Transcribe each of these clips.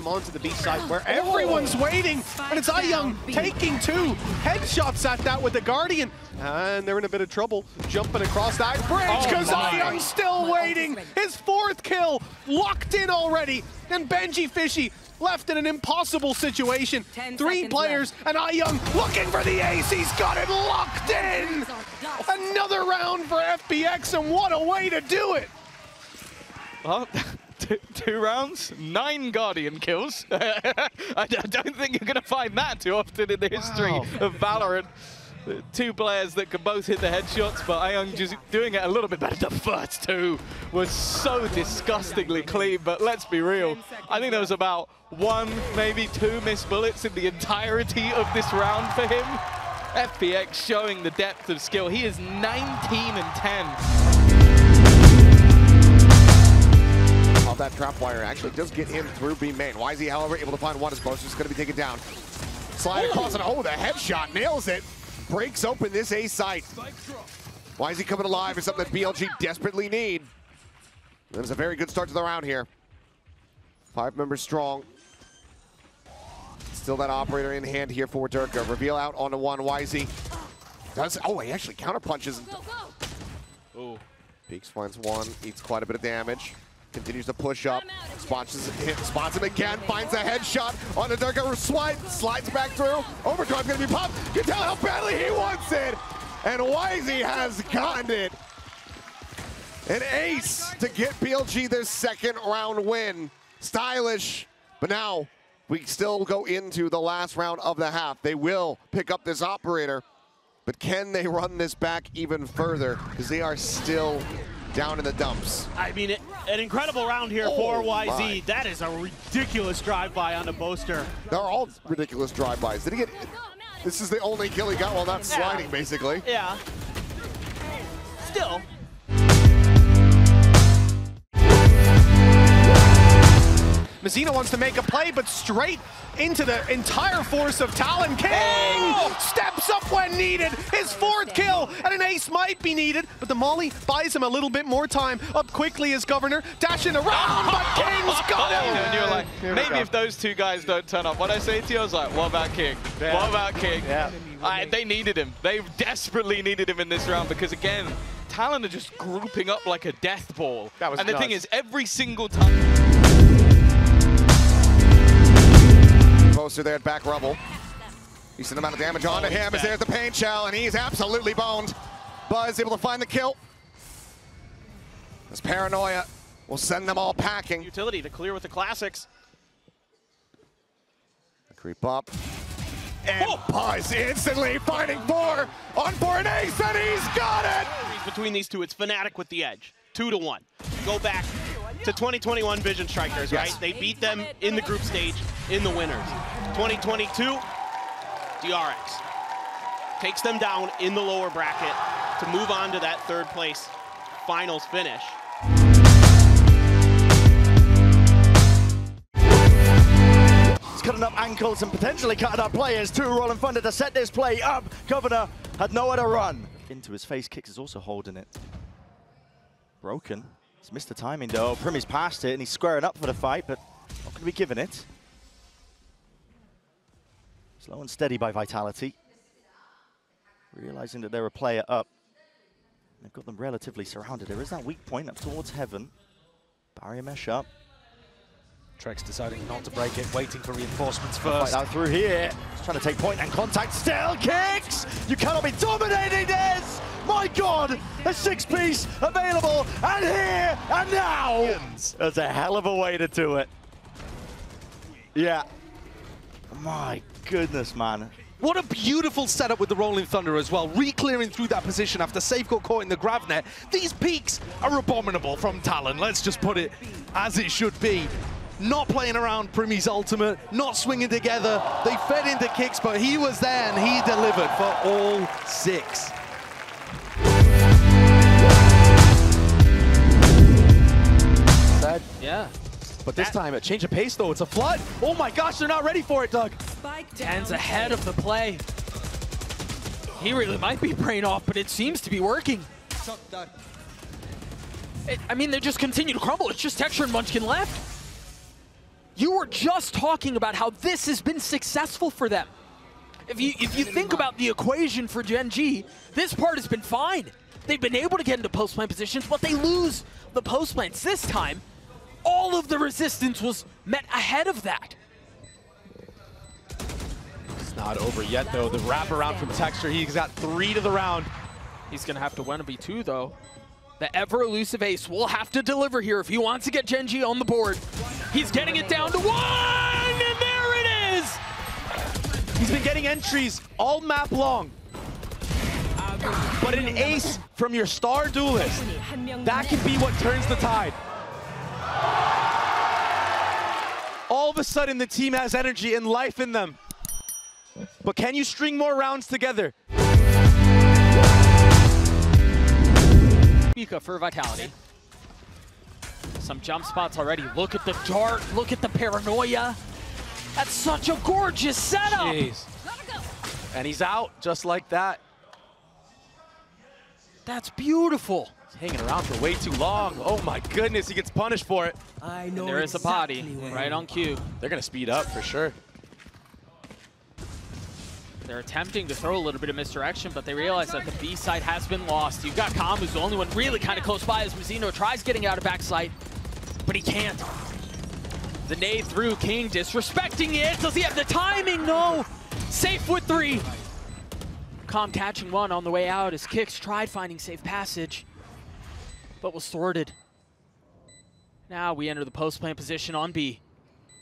them onto the B side where everyone's waiting, and it's iYoung taking 2 headshots at that with the Guardian. And they're in a bit of trouble jumping across that bridge because iYoung's still waiting. His 4th kill locked in already. And Benji Fishy left in an impossible situation. 3 players and iYoung looking for the ace. He's got it locked in. Another round for FBX, and what a way to do it. Well, 2 rounds, 9 Guardian kills. I don't think you're going to find that too often in the history of Valorant. 2 players that could both hit the headshots, but iYoung just doing it a little bit better. The first 2 was so disgustingly clean, but let's be real. I think there was about 1, maybe 2 missed bullets in the entirety of this round for him. FBX showing the depth of skill. He is 19-10. That trapwire actually does get him through B main. whzy, however, able to find one as Bo's just going to be taken down. Slide across and the headshot nails it. Breaks open this A site. whzy coming alive is something that BLG desperately need. That was a very good start to the round here. 5 members strong. Still that operator in hand here for Durka. Reveal out onto one. whzy does. Oh, he actually counter punches. Oh, Peaks finds one, eats quite a bit of damage. Continues to push up, spots him again, finds a headshot on the Durka, slides back through. Overdrive's gonna be popped. You can tell how badly he wants it. And whzy has gotten it. An ace to get BLG their 2nd round win. Stylish, but now we still go into the last round of the half. They will pick up this operator, but can they run this back even further? Because they are still down in the dumps. I mean, an incredible round here for whzy. My. That is a ridiculous drive-by on the Boaster. They're all ridiculous drive-bys. Did he get? This is the only kill he got while not sliding, basically. Yeah. Still. Mazina wants to make a play, but straight into the entire force of Talon. kiNgg steps up when needed. His 4th kill, and an ace might be needed, but the molly buys him a little bit more time. Up quickly as Governor, dashing around, but kiNgg's got him. And you're like, maybe if those 2 guys don't turn up. What I say to you, I was like, what about kiNgg? Yeah. What about kiNgg? Yeah. They needed him. They desperately needed him in this round because, again, Talon are just grouping up like a death ball. That was and the nuts. thing is, every single time... Closer there at back rubble. Decent amount of damage onto him as there's the pain shell, and he's absolutely boned. BuZz able to find the kill. This paranoia will send them all packing. Utility to clear with the classics. Creep up. And BuZz instantly finding 4 on for an ace, and he's got it! Between these 2, it's Fnatic with the edge. 2-1. Go back to 2021 Vision Strikers, right? They beat them in the group stage in the winners. 2022, DRX takes them down in the lower bracket to move on to that 3rd place finals finish. He's cutting up ankles and potentially cutting up players. 2 rolling thunder to set this play up. Governor had nowhere to run. Into his face, Kicks is also holding it. Broken. He's missed the timing though. Primy's passed it and he's squaring up for the fight, but not going to be given it. Slow and steady by Vitality. Realizing that they're a player up. They've got them relatively surrounded. There is that weak point up towards Heaven. Barrier mesh up. Trex deciding not to break it, waiting for reinforcements first. Fight out through here. He's trying to take point and contact still. Kicks! You cannot be dominating this! My God! A 6-piece available, and here, and now! That's a hell of a way to do it. Yeah. My goodness, man. What a beautiful setup with the Rolling Thunder as well, re-clearing through that position after Safe got caught in the grav net. These peaks are abominable from Talon, let's just put it as it should be. Not playing around Primy's ultimate, not swinging together. They fed into Kicks, but he was there and he delivered for all 6. Yeah. But this time, a change of pace, though. It's a flood. Oh my gosh, they're not ready for it, Doug. Dan's ahead of the play. He really might be praying off, but it seems to be working. I mean, they just continue to crumble. It's just Texture and Munchkin left. You were just talking about how this has been successful for them. If you think about the equation for GenG, this part has been fine. They've been able to get into post-plant positions, but they lose the post-plants. This time, all of the resistance was met ahead of that. It's not over yet, though. The wraparound from Texture, he's got 3 to the round. He's going to have to win a B2, though. The ever-elusive Ace will have to deliver here if he wants to get GenG on the board. He's getting it down to 1, and there it is! He's been getting entries all map long. But an ace from your star duelist, that could be what turns the tide. All of a sudden, the team has energy and life in them. But can you string more rounds together? Mika for Vitality. Some jump spots already. Look at the dart. Look at the paranoia. That's such a gorgeous setup. Jeez. And he's out just like that. That's beautiful. He's hanging around for way too long. Oh my goodness, he gets punished for it. And there is a body right on cue. They're going to speed up for sure. They're attempting to throw a little bit of misdirection, but they realize that the B side has been lost. You've got Calm, who's the only one really kind of close by as Mazzino tries getting out of backside, but he can't. The nade through, kiNgg disrespecting it. Does he have the timing? No. Safe with 3. Calm catching 1 on the way out as Kicks tried finding safe passage, but was thwarted. Now we enter the post-plant position on B.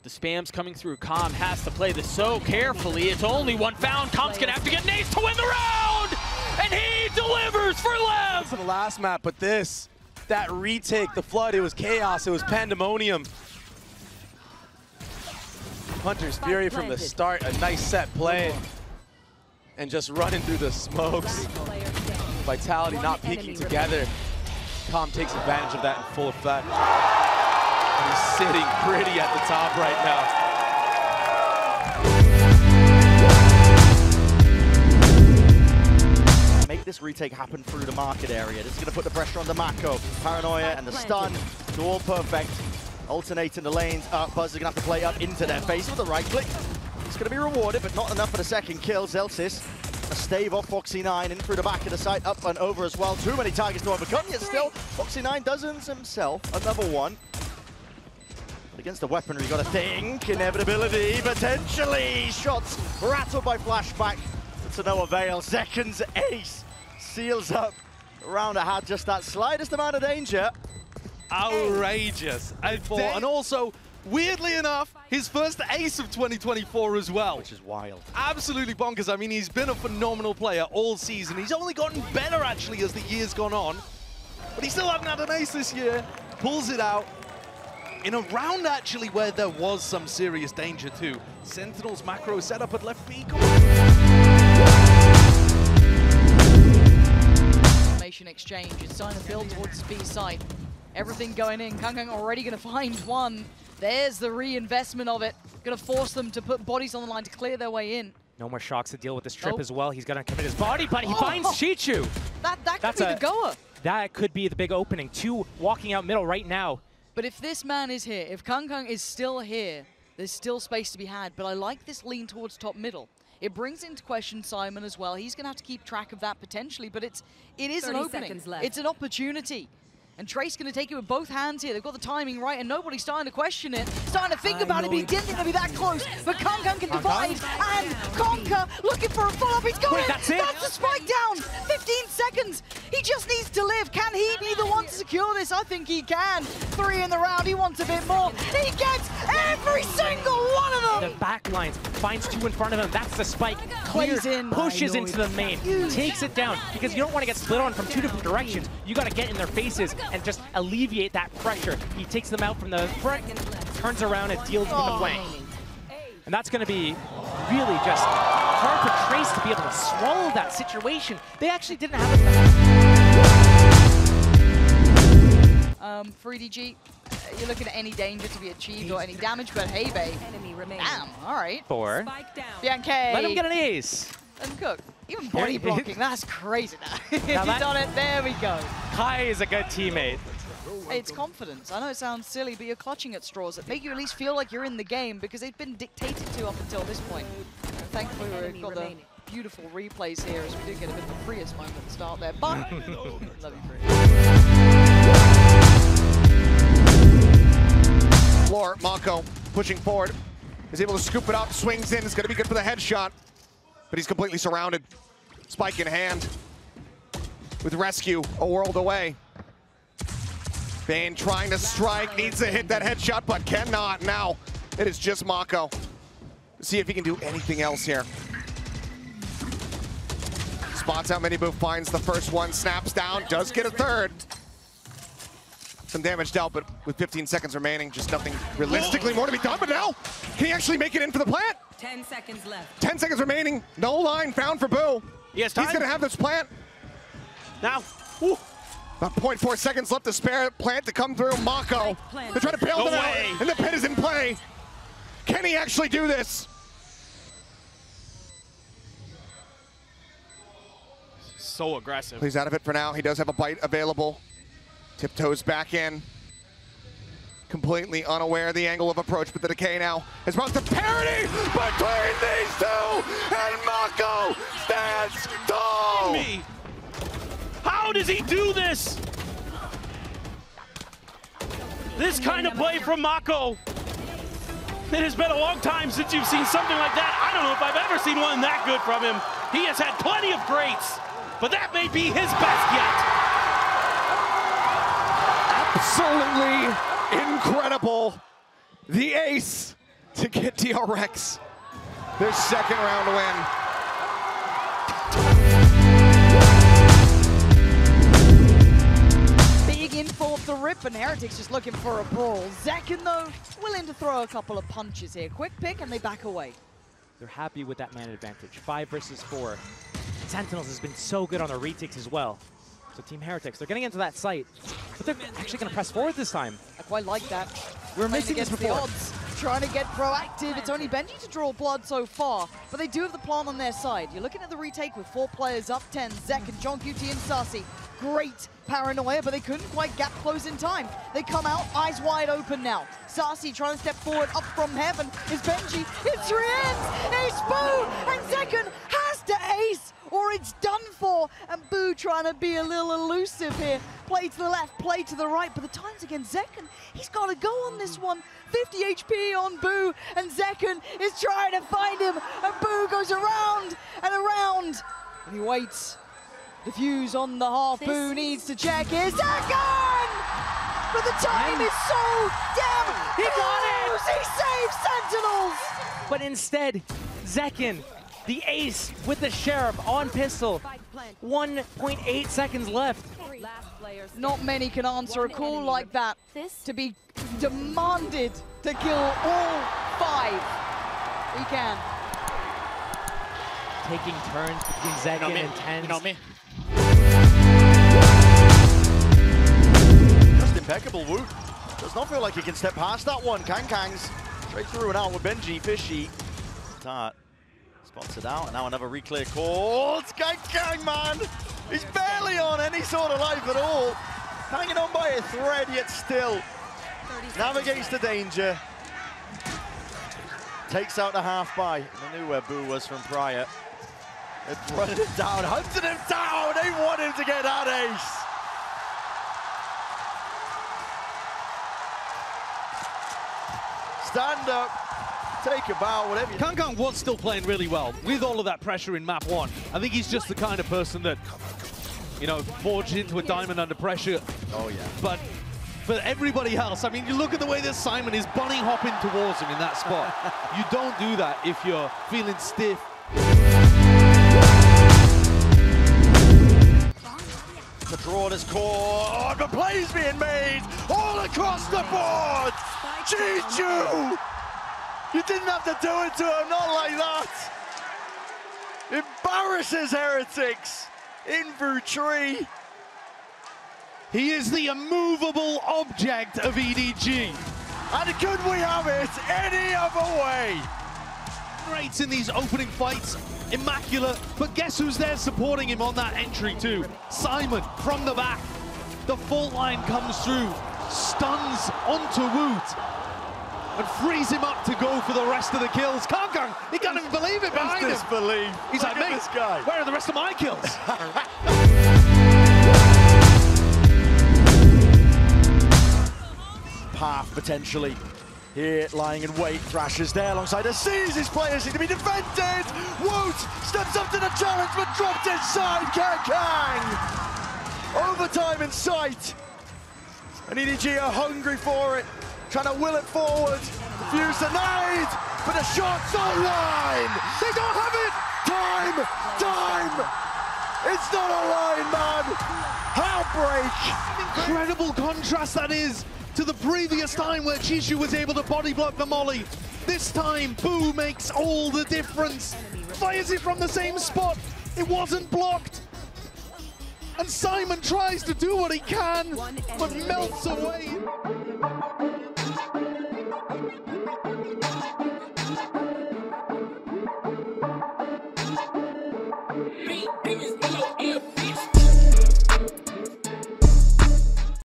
The spam's coming through. Calm has to play this so carefully. It's only 1 found. Calm's gonna have to get an ace to win the round! And he delivers for Lev! For the last map, but this, that retake, the flood, it was chaos, it was pandemonium. Hunter's Fury from the start, a nice set play. And just running through the smokes. Vitality not peeking together. Calm takes advantage of that in full effect. And he's sitting pretty at the top right now. Make this retake happen through the market area. This is going to put the pressure on the MaKo. Paranoia and the stun, do all perfect. Alternating the lanes. BuZz is going to have to play up into their face with a right click. It's going to be rewarded, but not enough for the second kill. Zelsis, a stave off whzy in through the back of the site, up and over as well. Too many targets to overcome, yet still, whzy does himself another one. But against the weaponry, you got to think. Inevitability, potentially. Shots rattled by flashback to no avail. Zekken's ace seals up. Round had just that slightest amount of danger. Outrageous. And also, weirdly enough, his first ace of 2024 as well. Which is wild. Absolutely bonkers. I mean, he's been a phenomenal player all season. He's only gotten better, actually, as the year's gone on. But he still hasn't had an ace this year. Pulls it out in a round, actually, where there was some serious danger, too. Sentinel's macro set up at left B. Information exchange. It's starting to build towards the B side. Everything going in. kiNgg already going to find 1. There's the reinvestment of it. Going to force them to put bodies on the line to clear their way in. No more shocks to deal with this trip as well. He's going to commit his body, but he finds CHICHOO. That could be the goer. That could be the big opening. 2 walking out middle right now. But if this man is here, if kiNgg is still here, there's still space to be had. But I like this lean towards top middle. It brings into question Simon as well. He's going to have to keep track of that potentially, but it is an opening. It's an opportunity. And Trace going to take it with both hands here. They've got the timing right, and nobody's starting to question it. Starting to think about it, but he didn't think it'd be that close. But kiNgg can divide, and Conker looking for a follow-up. He's got it! That's the spike down! 15 seconds! He just needs to live. Can he be the one to secure this? I think he can. 3 in the round, he wants a bit more. He gets every single one of them! The back lines, finds 2 in front of him. That's the spike. Plays in. Pushes into the main, takes it down, because you don't want to get split on from 2 different directions. You got to get in their faces and just alleviate that pressure. He takes them out from the front, turns around and deals with the flank. And that's going to be really just hard for Trace to be able to swallow that situation. They actually didn't have it. For EDG, you're looking at any danger to be achieved or any damage, but heybay. Damn, all right. 4. Beğenmeyi. Let him get an ace. Let him cook. Even body blocking, that's crazy now. He's done it, there we go. Kai is a good teammate. Hey, it's confidence. I know it sounds silly, but you're clutching at straws that make you at least feel like you're in the game because they've been dictated to up until this point. And thankfully, we've got the beautiful replays here as we do get a bit of the freest moment at the start there. But love you, Free. Floor, MaKo pushing forward. Is able to scoop it up, swings in. It's going to be good for the headshot. But he's completely surrounded. Spike in hand. With rescue a world away. Bane trying to strike, needs to hit that headshot, but cannot now. It is just MaKo. See if he can do anything else here. Spots out Miniboo, finds the first one, snaps down, does get a third. Some damage dealt, but with 15 seconds remaining, just nothing realistically more to be done. But now, can he actually make it in for the plant? 10 seconds left. 10 seconds remaining, no line found for Boo. Yes, he's gonna have this plant. Now, about 0.4 seconds left to spare. Plant to come through. MaKo. They're trying to bail them out, and the pit is in play. Can he actually do this? So aggressive. He's out of it for now. He does have a bite available. Tiptoes back in. Completely unaware of the angle of approach, but the decay now is about to parity between these two, and MaKo stands tall. How does he do this? This kind of play from MaKo. It has been a long time since you've seen something like that. I don't know if I've ever seen one that good from him. He has had plenty of greats, but that may be his best yet. Absolutely incredible. The ace to get DRX their second round win. In for the rip, and Heretics just looking for a brawl. Zekken, though, willing to throw a couple of punches here. Quick pick, and they back away. They're happy with that man advantage. 5 versus 4. Sentinels has been so good on the retakes as well. So Team Heretics, they're getting into that site, but they're actually going to press forward this time. I quite like that. We're missing this before. The odds, trying to get proactive. It's only Benji to draw blood so far, but they do have the plant on their side. You're looking at the retake with 4 players up 10. Zekken, John QT, and Sassy. Great paranoia, but they couldn't quite gap close in time. They come out, eyes wide open now. Sassy trying to step forward up from heaven is Benji. It's 3 ends, ace Boo, and Zekken has to ace, or it's done for. And Boo trying to be a little elusive here. Play to the left, play to the right, but the time's against Zekken. He's got to go on this one. 50 HP on Boo, and Zekken is trying to find him, and Boo goes around and around, and he waits. The fuse on the half, Boo needs to check his Zekken! But the time is so damn he got it! He saves Sentinels! But instead, Zekken, the ace with the Sheriff on pistol. 1.8 seconds left. Not many can answer a call like that. To be demanded to kill all 5. He can. Taking turns between Zekken and Tens. You know me. Just impeccable Woot. Does not feel like he can step past that one. kiNgg's straight through and out with Benji. Fishy. Tart spots it out, and now another reclear call. It's kiNgg, man. He's barely on any sort of life at all. Hanging on by a thread, yet still navigates the danger. Takes out the half buy. I knew where Boo was from prior. They're running him down, hunting him down. They want him to get that ace. Stand up, take a bow, whatever you... kiNgg was still playing really well with all of that pressure in map 1. I think he's just the kind of person that, you know, forged into a diamond under pressure. Oh, yeah. But for everybody else, I mean, you look at the way that Simon is bunny hopping towards him in that spot. You don't do that if you're feeling stiff. To draw this core, the play's being made all across the board. CHICHOO! You didn't have to do it to him, not like that. Embarrasses Heretics in through tree. He is the immovable object of EDG. And could we have it any other way? Great in these opening fights, immaculate, but guess who's there supporting him on that entry too? Simon from the back. The fault line comes through, stuns onto Woot, and frees him up to go for the rest of the kills. kiNgg, he can't even believe it behind him. Disbelief. He's like, mate, this guy. Where are the rest of my kills? Path potentially. Here, lying in wait, Thrasher's there alongside us, sees his players need to be defended! Woot steps up to the challenge, but dropped inside kiNgg! Overtime in sight! And EDG are hungry for it, trying to will it forward, defuse the nade, but the shot's online! They don't have it! Time! It's not online, man! Heartbreak! Incredible contrast that is to the previous time where CHICHOO was able to body block the molly. This time, Boo makes all the difference. Fires it from the same spot. It wasn't blocked. And Simon tries to do what he can, but melts away.